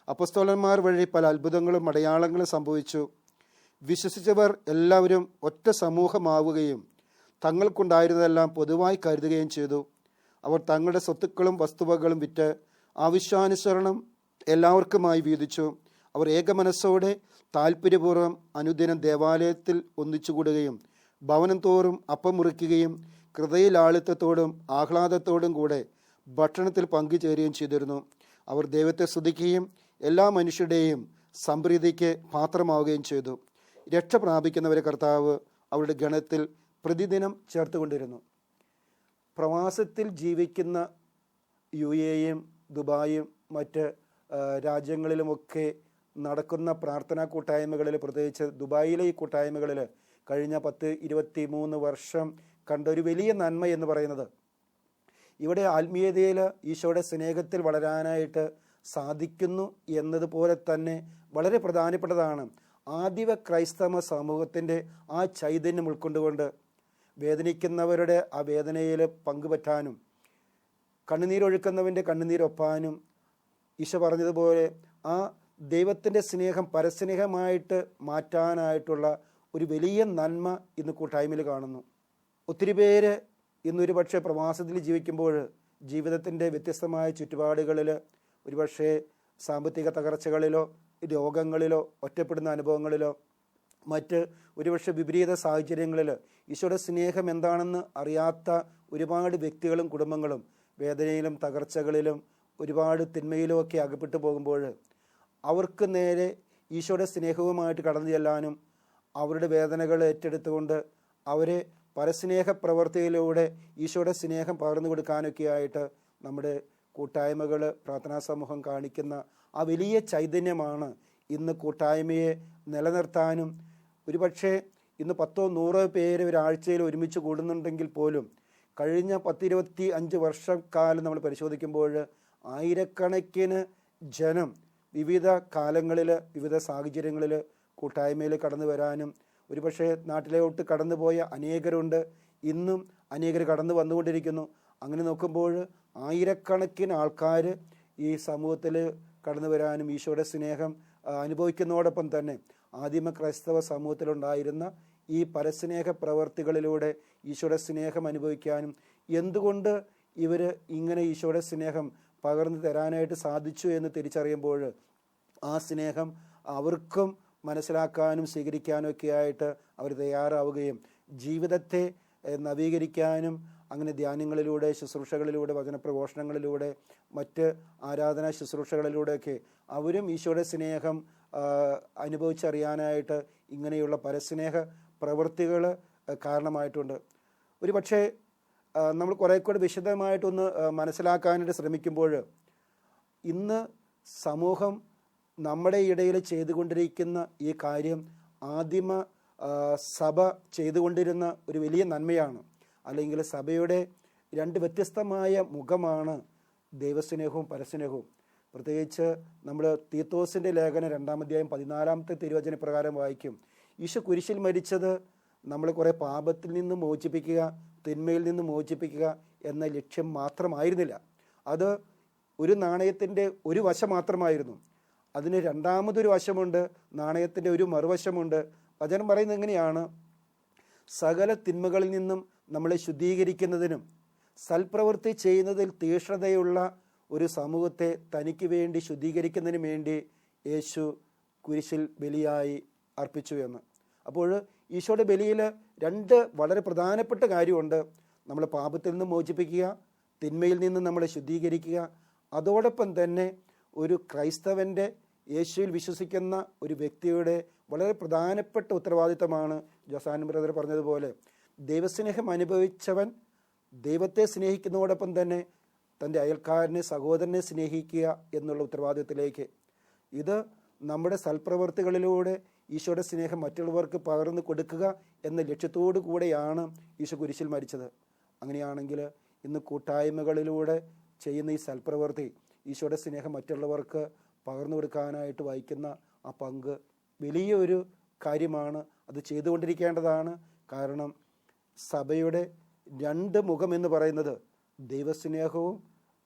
അപ്പസ്തോലന്മാർ വഴി പല അത്ഭുതങ്ങളും അടയാളങ്ങളും സംഭവിച്ചു. വിശ്വസിച്ചവർ എല്ലാവരും ഒറ്റ സമൂഹമാവുകയും തങ്ങൾക്കുണ്ടായിരുന്നതെല്ലാം പൊതുവായി കരുതുകയും ചെയ്തു. അവർ തങ്ങളുടെ സ്വത്തുക്കളും വസ്തുവകളും വിറ്റ് ആവശ്യാനുസരണം എല്ലാവർക്കുമായി വീതിച്ചു. അവർ ഏകമനസ്സോടെ താല്പര്യപൂർവ്വം അനുദിനം ദേവാലയത്തിൽ ഒന്നിച്ചുകൂടുകയും ഭവനം തോറും അപ്പം മുറിക്കുകയും ഹൃദയലാളിത്യത്തോടും ആഹ്ലാദത്തോടും കൂടെ ഭക്ഷണത്തിൽ പങ്കുചേരുകയും ചെയ്തിരുന്നു. അവർ ദൈവത്തെ സ്തുതിക്കുകയും എല്ലാ മനുഷ്യരുടെയും സംപ്രീതിക്ക് പാത്രമാവുകയും ചെയ്തു. രക്ഷ പ്രാപിക്കുന്നവരെ കർത്താവ് അവരുടെ ഗണത്തിൽ പ്രതിദിനം ചേർത്തുകൊണ്ടിരുന്നു. പ്രവാസത്തിൽ ജീവിക്കുന്ന UAE-യും ദുബായും മറ്റ് രാജ്യങ്ങളിലുമൊക്കെ നടക്കുന്ന പ്രാർത്ഥനാ കൂട്ടായ്മകളിൽ, പ്രത്യേകിച്ച് ദുബായിലെ ഈ കൂട്ടായ്മകളിൽ കഴിഞ്ഞ 10-23 വർഷം കണ്ട ഒരു വലിയ നന്മ എന്ന് പറയുന്നത്, ഇവിടെ ആത്മീയതയിൽ ഈശോയുടെ സ്നേഹത്തിൽ വളരാനായിട്ട് സാധിക്കുന്നു എന്നതുപോലെ തന്നെ വളരെ പ്രധാനപ്പെട്ടതാണ് ആദിമ ക്രൈസ്തവ സമൂഹത്തിൻ്റെ ആ ചൈതന്യം ഉൾക്കൊണ്ടുകൊണ്ട് വേദനിക്കുന്നവരുടെ ആ വേദനയിൽ പങ്കുപറ്റാനും കണ്ണുനീരൊഴുക്കുന്നവൻ്റെ കണ്ണുനീരൊപ്പാനും ഈശോ പറഞ്ഞതുപോലെ ആ ദൈവത്തിൻ്റെ സ്നേഹം പരസ്നേഹമായിട്ട് മാറ്റാനായിട്ടുള്ള ഒരു വലിയ നന്മ ഇന്ന് കൂട്ടായ്മയിൽ കാണുന്നു. ഒത്തിരി പേര് ഇന്നൊരു പക്ഷേ പ്രവാസത്തിൽ ജീവിക്കുമ്പോൾ ജീവിതത്തിൻ്റെ വ്യത്യസ്തമായ ചുറ്റുപാടുകളിൽ ഒരുപക്ഷെ സാമ്പത്തിക തകർച്ചകളിലോ രോഗങ്ങളിലോ ഒറ്റപ്പെടുന്ന അനുഭവങ്ങളിലോ മറ്റ് ഒരുപക്ഷെ വിപരീത സാഹചര്യങ്ങളിൽ ഈശോയുടെ സ്നേഹം എന്താണെന്ന് അറിയാത്ത ഒരുപാട് വ്യക്തികളും കുടുംബങ്ങളും വേദനയിലും തകർച്ചകളിലും ഒരുപാട് തിന്മയിലും ഒക്കെ അകപ്പെട്ടു പോകുമ്പോൾ അവർക്ക് നേരെ ഈശോയുടെ സ്നേഹവുമായിട്ട് കടന്നു ചെല്ലാനും അവരുടെ വേദനകൾ ഏറ്റെടുത്തുകൊണ്ട് അവരെ പരസ്നേഹ പ്രവർത്തിയിലൂടെ ഈശോയുടെ സ്നേഹം പകർന്നു കൊടുക്കാനൊക്കെ ആയിട്ട് നമ്മുടെ കൂട്ടായ്മകൾ, പ്രാർത്ഥനാ സമൂഹം കാണിക്കുന്ന ആ വലിയ ചൈതന്യമാണ് ഇന്ന് കൂട്ടായ്മയെ നിലനിർത്താനും ഒരുപക്ഷെ ഇന്ന് 10-100 പേര് ഒരാഴ്ചയിൽ ഒരുമിച്ച് കൂടുന്നുണ്ടെങ്കിൽ പോലും കഴിഞ്ഞ 10-25 വർഷക്കാലം നമ്മൾ പരിശോധിക്കുമ്പോൾ ആയിരക്കണക്കിന് ജനം വിവിധ കാലങ്ങളിൽ വിവിധ സാഹചര്യങ്ങളിൽ കൂട്ടായ്മയിൽ കടന്നു വരാനും ഒരുപക്ഷെ നാട്ടിലോട്ട് കടന്നുപോയ അനേകരുണ്ട്, ഇന്നും അനേകർ കടന്നു വന്നുകൊണ്ടിരിക്കുന്നു. അങ്ങനെ നോക്കുമ്പോൾ ആയിരക്കണക്കിന് ആൾക്കാർ ഈ സമൂഹത്തിൽ കടന്നു വരാനും ഈശോയുടെ സ്നേഹം അനുഭവിക്കുന്നതോടൊപ്പം തന്നെ ആദിമ ക്രൈസ്തവ സമൂഹത്തിലുണ്ടായിരുന്ന ഈ പരസ്നേഹ പ്രവർത്തികളിലൂടെ ഈശോയുടെ സ്നേഹം അനുഭവിക്കാനും എന്തുകൊണ്ട് ഇവർ ഇങ്ങനെ ഈശോയുടെ സ്നേഹം പകർന്നു തരാനായിട്ട് സാധിച്ചു എന്ന് തിരിച്ചറിയുമ്പോൾ ആ സ്നേഹം അവർക്കും മനസ്സിലാക്കാനും സ്വീകരിക്കാനും ഒക്കെ ആയിട്ട് അവർ തയ്യാറാവുകയും ജീവിതത്തെ നവീകരിക്കാനും അങ്ങനെ ധ്യാനങ്ങളിലൂടെ, ശുശ്രൂഷകളിലൂടെ, വചനപ്രഘോഷണങ്ങളിലൂടെ, മറ്റ് ആരാധനാ ശുശ്രൂഷകളിലൂടെയൊക്കെ അവരും ഈശോയുടെ സ്നേഹം അനുഭവിച്ചറിയാനായിട്ട് ഇങ്ങനെയുള്ള പരസ്നേഹ പ്രവൃത്തികൾ കാരണമായിട്ടുണ്ട്. ഒരു പക്ഷേ നമ്മൾ കുറേ കൂടെ വിശദമായിട്ടൊന്ന് മനസ്സിലാക്കാനായിട്ട് ശ്രമിക്കുമ്പോൾ ഇന്ന് സമൂഹം നമ്മുടെ ഇടയിൽ ചെയ്തുകൊണ്ടിരിക്കുന്ന ഈ കാര്യം ആദിമ സഭ ചെയ്തുകൊണ്ടിരുന്ന ഒരു വലിയ നന്മയാണ്. അല്ലെങ്കിൽ സഭയുടെ രണ്ട് വ്യത്യസ്തമായ മുഖമാണ് ദൈവസ്നേഹവും പരസ്നേഹവും. പ്രത്യേകിച്ച് നമ്മൾ തീത്തോസിൻ്റെ ലേഖനം 2-ാം അധ്യായം 14-ാമത്തെ തിരുവചന പ്രകാരം വായിക്കും, ഈശോ കുരിശിൽ മരിച്ചത് നമ്മളെ കുറേ പാപത്തിൽ നിന്ന് മോചിപ്പിക്കുക, തിന്മയിൽ നിന്ന് മോചിപ്പിക്കുക എന്ന ലക്ഷ്യം മാത്രമായിരുന്നില്ല. അത് ഒരു നാണയത്തിൻ്റെ ഒരു വശം മാത്രമായിരുന്നു. അതിന് രണ്ടാമതൊരു വശമുണ്ട്, നാണയത്തിൻ്റെ ഒരു മറുവശമുണ്ട്. വചനം പറയുന്നത് എങ്ങനെയാണ്? സകല തിന്മകളിൽ നിന്നും നമ്മളെ ശുദ്ധീകരിക്കുന്നതിനും സൽപ്രവൃത്തി ചെയ്യുന്നതിൽ തീക്ഷ്ണതയുള്ള ഒരു സമൂഹത്തെ തനിക്ക് വേണ്ടി ശുദ്ധീകരിക്കുന്നതിനും വേണ്ടി യേശു കുരിശിൽ ബലിയായി അർപ്പിച്ചു എന്ന്. അപ്പോൾ ഈശോയുടെ ബലിയിൽ രണ്ട് വളരെ പ്രധാനപ്പെട്ട കാര്യമുണ്ട്. നമ്മളെ പാപത്തിൽ നിന്ന് മോചിപ്പിക്കുക, തിന്മയിൽ നിന്ന് നമ്മളെ ശുദ്ധീകരിക്കുക. അതോടൊപ്പം തന്നെ ഒരു ക്രൈസ്തവൻ്റെ, യേശുവിൽ വിശ്വസിക്കുന്ന ഒരു വ്യക്തിയുടെ വളരെ പ്രധാനപ്പെട്ട ഉത്തരവാദിത്തമാണ് ജോസാൻ ബ്രദർ പറഞ്ഞതുപോലെ, ദൈവസ്നേഹം അനുഭവിച്ചവൻ ദൈവത്തെ സ്നേഹിക്കുന്നതോടൊപ്പം തന്നെ തൻ്റെ അയൽക്കാരനെ, സഹോദരനെ സ്നേഹിക്കുക എന്നുള്ള ഉത്തരവാദിത്തത്തിലേക്ക്. ഇത് നമ്മുടെ സൽപ്രവൃത്തികളിലൂടെ ഈശോയുടെ സ്നേഹം മറ്റുള്ളവർക്ക് പകർന്നു കൊടുക്കുക എന്ന ലക്ഷ്യത്തോടു കൂടെയാണ് ഈശോ കുരിശിൽ മരിച്ചത്. അങ്ങനെയാണെങ്കിൽ ഇന്ന് കൂട്ടായ്മകളിലൂടെ ചെയ്യുന്ന ഈ സൽപ്രവൃത്തി, ഈശോയുടെ സ്നേഹം മറ്റുള്ളവർക്ക് പകർന്നു കൊടുക്കാനായിട്ട് വഹിക്കുന്ന ആ പങ്ക് വലിയൊരു കാര്യമാണ്. അത് ചെയ്തുകൊണ്ടിരിക്കേണ്ടതാണ്. കാരണം സഭയുടെ രണ്ട് മുഖം എന്ന് പറയുന്നത് ദൈവസ്നേഹവും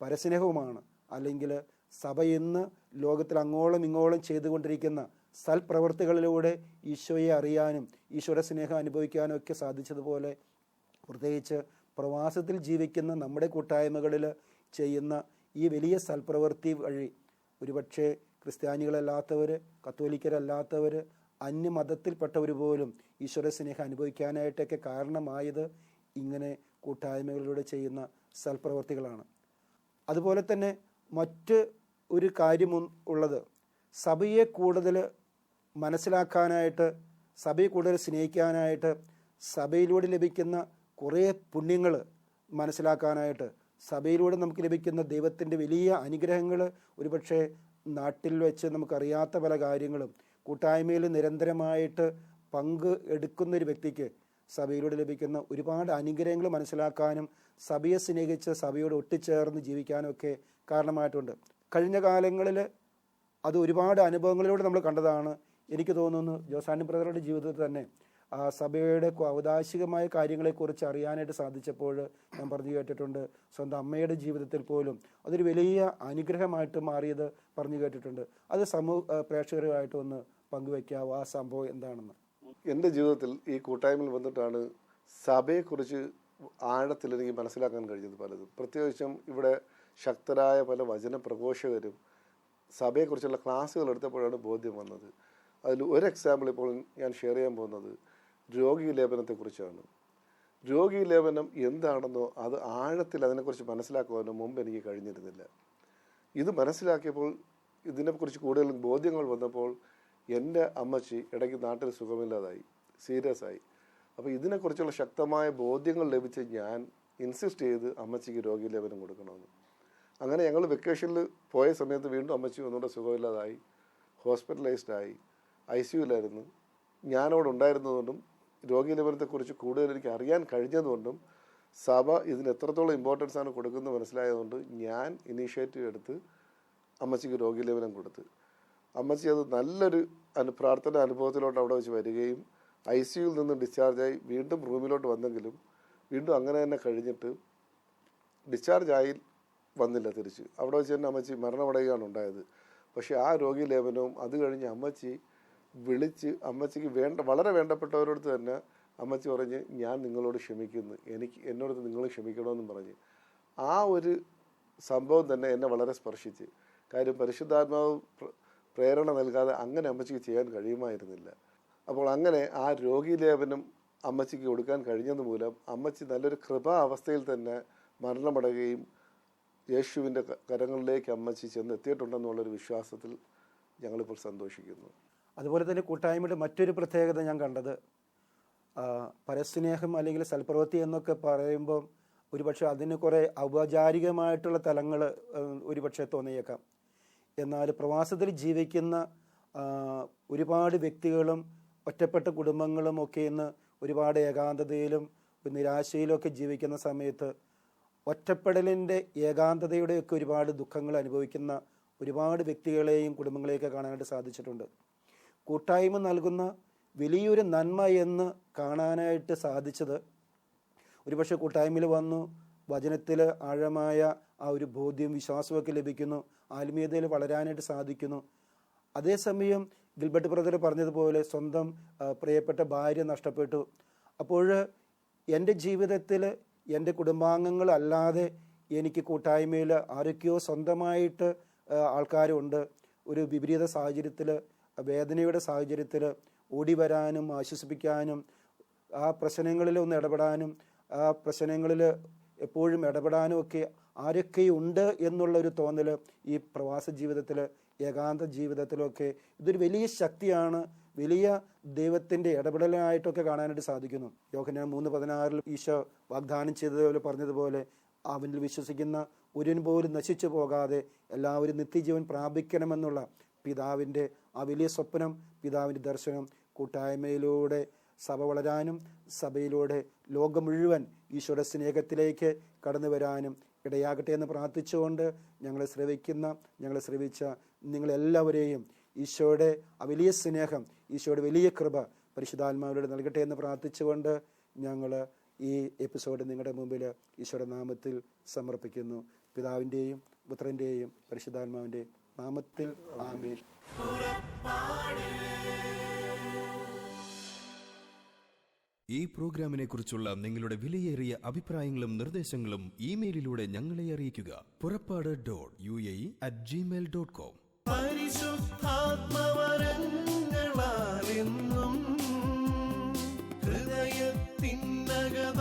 പരസ്നേഹവുമാണ്. അല്ലെങ്കിൽ സഭ ഇന്ന് ലോകത്തിൽ അങ്ങോളം ഇങ്ങോളം ചെയ്തുകൊണ്ടിരിക്കുന്ന സൽപ്രവർത്തികളിലൂടെ ഈശോയെ അറിയാനും ഈശോയുടെ സ്നേഹം അനുഭവിക്കാനും ഒക്കെ സാധിച്ചതുപോലെ, പ്രത്യേകിച്ച് പ്രവാസത്തിൽ ജീവിക്കുന്ന നമ്മുടെ കൂട്ടായ്മകളിൽ ചെയ്യുന്ന ഈ വലിയ സൽപ്രവൃത്തി വഴി ഒരുപക്ഷെ ക്രിസ്ത്യാനികളല്ലാത്തവർ, കത്തോലിക്കരല്ലാത്തവർ, അന്യമതത്തിൽപ്പെട്ടവർ പോലും ഈശോയുടെ സ്നേഹം അനുഭവിക്കാനായിട്ടൊക്കെ കാരണമായത് ഇങ്ങനെ കൂട്ടായ്മകളിലൂടെ ചെയ്യുന്ന സൽപ്രവർത്തികളാണ്. അതുപോലെ തന്നെ മറ്റ് ഒരു കാര്യം ഉള്ളത്, സഭയെ കൂടുതൽ മനസ്സിലാക്കാനായിട്ട്, സഭയെ കൂടുതൽ സ്നേഹിക്കാനായിട്ട്, സഭയിലൂടെ ലഭിക്കുന്ന കുറേ പുണ്യങ്ങൾ മനസ്സിലാക്കാനായിട്ട്, സഭയിലൂടെ നമുക്ക് ലഭിക്കുന്ന ദൈവത്തിൻ്റെ വലിയ അനുഗ്രഹങ്ങൾ, ഒരുപക്ഷെ നാട്ടിൽ വെച്ച് നമുക്കറിയാത്ത പല കാര്യങ്ങളും കൂട്ടായ്മയിൽ നിരന്തരമായിട്ട് പങ്ക് എടുക്കുന്നൊരു വ്യക്തിക്ക് സഭയിലൂടെ ലഭിക്കുന്ന ഒരുപാട് അനുഗ്രഹങ്ങൾ മനസ്സിലാക്കാനും സഭയെ സ്നേഹിച്ച് സഭയോട് ഒട്ടിച്ചേർന്ന് ജീവിക്കാനും ഒക്കെ കാരണമായിട്ടുണ്ട്. കഴിഞ്ഞ കാലങ്ങളിൽ അത് ഒരുപാട് അനുഭവങ്ങളിലൂടെ നമ്മൾ കണ്ടതാണ്. എനിക്ക് തോന്നുന്നു ജോസാൻ ബ്രദറുടെ ജീവിതത്തിൽ തന്നെ സഭയുടെ ഔദാശികമായ കാര്യങ്ങളെക്കുറിച്ച് അറിയാനായിട്ട് സാധിച്ചപ്പോൾ ഞാൻ പറഞ്ഞു കേട്ടിട്ടുണ്ട്, സ്വന്തം അമ്മയുടെ ജീവിതത്തിൽ പോലും അതൊരു വലിയ അനുഗ്രഹമായിട്ട് മാറിയത് പറഞ്ഞു കേട്ടിട്ടുണ്ട്. അത് പ്രേക്ഷകരുമായിട്ട് ഒന്ന് പങ്കുവെക്കാവോ ആ സംഭവം എന്താണെന്ന്? എൻ്റെ ജീവിതത്തിൽ ഈ കൂട്ടായ്മയിൽ വന്നിട്ടാണ് സഭയെക്കുറിച്ച് ആഴത്തിൽ എനിക്ക് മനസ്സിലാക്കാൻ കഴിഞ്ഞത് പലതും. പ്രത്യേകിച്ചും ഇവിടെ ശക്തരായ പല വചന പ്രഘോഷകരും സഭയെക്കുറിച്ചുള്ള ക്ലാസ്സുകൾ എടുത്തപ്പോഴാണ് ബോധ്യം വന്നത്. അതിൽ ഒരു എക്സാമ്പിൾ ഇപ്പോൾ ഞാൻ ഷെയർ ചെയ്യാൻ പോകുന്നത് രോഗീ ലേപനത്തെക്കുറിച്ചാണ്. രോഗീ ലേപനം എന്താണെന്നോ അത് ആഴത്തിൽ അതിനെക്കുറിച്ച് മനസ്സിലാക്കുവാനോ മുമ്പ് എനിക്ക് കഴിഞ്ഞിരുന്നില്ല. ഇത് മനസ്സിലാക്കിയപ്പോൾ, ഇതിനെക്കുറിച്ച് കൂടുതൽ ബോധ്യങ്ങൾ വന്നപ്പോൾ എൻ്റെ അമ്മച്ചി ഇടയ്ക്ക് നാട്ടിൽ സുഖമില്ലാതായി, സീരിയസ് ആയി. അപ്പോൾ ഇതിനെക്കുറിച്ചുള്ള ശക്തമായ ബോധ്യങ്ങൾ ലഭിച്ച് ഞാൻ ഇൻസിസ്റ്റ് ചെയ്ത് അമ്മച്ചിക്ക് രോഗീ ലേപനം കൊടുക്കണമെന്ന്. അങ്ങനെ ഞങ്ങൾ വെക്കേഷനിൽ പോയ സമയത്ത് വീണ്ടും അമ്മച്ചി ഒന്നുകൂടെ സുഖമില്ലാതായി, ഹോസ്പിറ്റലൈസ്ഡായി, ICUവിലായിരുന്നു. ഞാനവിടെ ഉണ്ടായിരുന്നതുകൊണ്ടും രോഗീ ലേപനത്തെക്കുറിച്ച് കൂടുതൽ എനിക്ക് അറിയാൻ കഴിഞ്ഞതുകൊണ്ടും സഭ ഇതിന് എത്രത്തോളം ഇമ്പോർട്ടൻസ് ആണ് കൊടുക്കുന്നത് മനസ്സിലായതുകൊണ്ട് ഞാൻ ഇനീഷ്യേറ്റീവ് എടുത്ത് അമ്മച്ചിക്ക് രോഗീ ലേപനം കൊടുത്ത്. അമ്മച്ചി അത് നല്ലൊരു പ്രാർത്ഥന അനുഭവത്തിലോട്ട് അവിടെ വെച്ച് വരികയും ICUവിൽ നിന്ന് ഡിസ്ചാർജായി വീണ്ടും റൂമിലോട്ട് വന്നെങ്കിലും വീണ്ടും അങ്ങനെ തന്നെ കഴിഞ്ഞിട്ട് ഡിസ്ചാർജായി വന്നില്ല തിരിച്ച്. അവിടെ വെച്ച് തന്നെ അമ്മച്ചി മരണമടയുകയാണ് ഉണ്ടായത്. പക്ഷേ ആ രോഗീ ലേപനവും അത് കഴിഞ്ഞ് അമ്മച്ചി വിളിച്ച് അമ്മച്ചിക്ക് വളരെ വേണ്ടപ്പെട്ടവരോട് തന്നെ അമ്മച്ചി പറഞ്ഞ് ഞാൻ നിങ്ങളോട് ക്ഷമിക്കുന്നു, എന്നോട് നിങ്ങൾ ക്ഷമിക്കണമെന്നും പറഞ്ഞ് ആ ഒരു സംഭവം തന്നെ എന്നെ വളരെ സ്പർശിച്ച്. കാര്യം പരിശുദ്ധാത്മാവ് പ്രേരണ നൽകാതെ അങ്ങനെ അമ്മച്ചിക്ക് ചെയ്യാൻ കഴിയുമായിരുന്നില്ല. അപ്പോൾ അങ്ങനെ ആ രോഗീ ലേപനം അമ്മച്ചിക്ക് കൊടുക്കാൻ കഴിഞ്ഞത് മൂലം അമ്മച്ചി നല്ലൊരു കൃപാ അവസ്ഥയിൽ തന്നെ മരണമടയുകയും യേശുവിൻ്റെ കരങ്ങളിലേക്ക് അമ്മച്ചി ചെന്നെത്തിയിട്ടുണ്ടെന്നുള്ളൊരു വിശ്വാസത്തിൽ ഞങ്ങളിപ്പോൾ സന്തോഷിക്കുന്നു. അതുപോലെ തന്നെ കൂട്ടായ്മയുടെ മറ്റൊരു പ്രത്യേകത ഞാൻ കണ്ടത്, പരസ്നേഹം അല്ലെങ്കിൽ സൽപ്രവൃത്തി എന്നൊക്കെ പറയുമ്പം ഒരുപക്ഷെ അതിന് കുറേ ഔപചാരികമായിട്ടുള്ള തലങ്ങൾ ഒരുപക്ഷെ തോന്നിയേക്കാം. എന്നാൽ പ്രവാസത്തിൽ ജീവിക്കുന്ന ഒരുപാട് വ്യക്തികളും ഒറ്റപ്പെട്ട കുടുംബങ്ങളും ഒക്കെ ഇന്ന് ഒരുപാട് ഏകാന്തതയിലും നിരാശയിലും ഒക്കെ ജീവിക്കുന്ന സമയത്ത് ഒറ്റപ്പെടലിൻ്റെ ഏകാന്തതയുടെയൊക്കെ ഒരുപാട് ദുഃഖങ്ങൾ അനുഭവിക്കുന്ന ഒരുപാട് വ്യക്തികളെയും കുടുംബങ്ങളെയൊക്കെ കാണാനായിട്ട് സാധിച്ചിട്ടുണ്ട്. കൂട്ടായ്മ നൽകുന്ന വലിയൊരു നന്മ എന്ന് കാണാനായിട്ട് സാധിച്ചത് ഒരുപക്ഷെ കൂട്ടായ്മയിൽ വന്നു വചനത്തിൽ ആഴമായ ആ ഒരു ബോധ്യം വിശ്വാസമൊക്കെ ലഭിക്കുന്നു, ആത്മീയതയിൽ വളരാനായിട്ട് സാധിക്കുന്നു. അതേസമയം ഗിൽബർട്ട് ബ്രദർ പറഞ്ഞതുപോലെ സ്വന്തം പ്രിയപ്പെട്ട ഭാര്യ നഷ്ടപ്പെട്ടു. അപ്പോൾ എൻ്റെ ജീവിതത്തിൽ എൻ്റെ കുടുംബാംഗങ്ങളല്ലാതെ എനിക്ക് കൂട്ടായ്മയിൽ ആരൊക്കെയോ സ്വന്തമായിട്ട് ആൾക്കാരുണ്ട്. ഒരു വിപരീത സാഹചര്യത്തിൽ, വേദനയുടെ സാഹചര്യത്തിൽ ഓടി വരാനും ആശ്വസിപ്പിക്കാനും ആ പ്രശ്നങ്ങളിൽ ഒന്ന് ഇടപെടാനും ആ പ്രശ്നങ്ങളിൽ എപ്പോഴും ഇടപെടാനും ഒക്കെ ആരൊക്കെയുണ്ട് എന്നുള്ളൊരു തോന്നൽ ഈ പ്രവാസ ജീവിതത്തിൽ, ഏകാന്ത ജീവിതത്തിലൊക്കെ ഇതൊരു വലിയ ശക്തിയാണ്, വലിയ ദൈവത്തിൻ്റെ ഇടപെടലായിട്ടൊക്കെ കാണാനായിട്ട് സാധിക്കുന്നു. യോഹന്നാൻ 3:16 ഈശോ വാഗ്ദാനം ചെയ്തതുപോലെ പറഞ്ഞതുപോലെ അവനിൽ വിശ്വസിക്കുന്ന ഒരുവൻ പോലും നശിച്ചു പോകാതെ എല്ലാവരും നിത്യജീവൻ പ്രാപിക്കണമെന്നുള്ള പിതാവിൻ്റെ ആ വലിയ സ്വപ്നം, പിതാവിൻ്റെ ദർശനം കൂട്ടായ്മയിലൂടെ സഭ വളരാനും സഭയിലൂടെ ലോകം മുഴുവൻ ഈശോയുടെ സ്നേഹത്തിലേക്ക് കടന്നു വരാനും ഇടയാകട്ടെ എന്ന് പ്രാർത്ഥിച്ചുകൊണ്ട് ഞങ്ങളെ ശ്രവിച്ച നിങ്ങളെല്ലാവരെയും ഈശോയുടെ ആ വലിയ സ്നേഹം, ഈശോയുടെ വലിയ കൃപ പരിശുദ്ധാത്മാവിലൂടെ നൽകട്ടെ എന്ന് പ്രാർത്ഥിച്ചുകൊണ്ട് ഞങ്ങൾ ഈ എപ്പിസോഡ് നിങ്ങളുടെ മുമ്പിൽ ഈശോയുടെ നാമത്തിൽ സമർപ്പിക്കുന്നു. പിതാവിൻ്റെയും പുത്രൻ്റെയും പരിശുദ്ധാത്മാവിൻ്റെ നാമത്തിൽ ആമേൻ. ഈ പ്രോഗ്രാമിനെ കുറിച്ചുള്ള നിങ്ങളുടെ വിലയേറിയ അഭിപ്രായങ്ങളും നിർദ്ദേശങ്ങളും ഇമെയിലിലൂടെ ഞങ്ങളെ അറിയിക്കുക. purappad.uae@gmail.com. പരിശുദ്ധാത്മവരങ്ങളാലെന്നും ഹൃദയത്തിനകത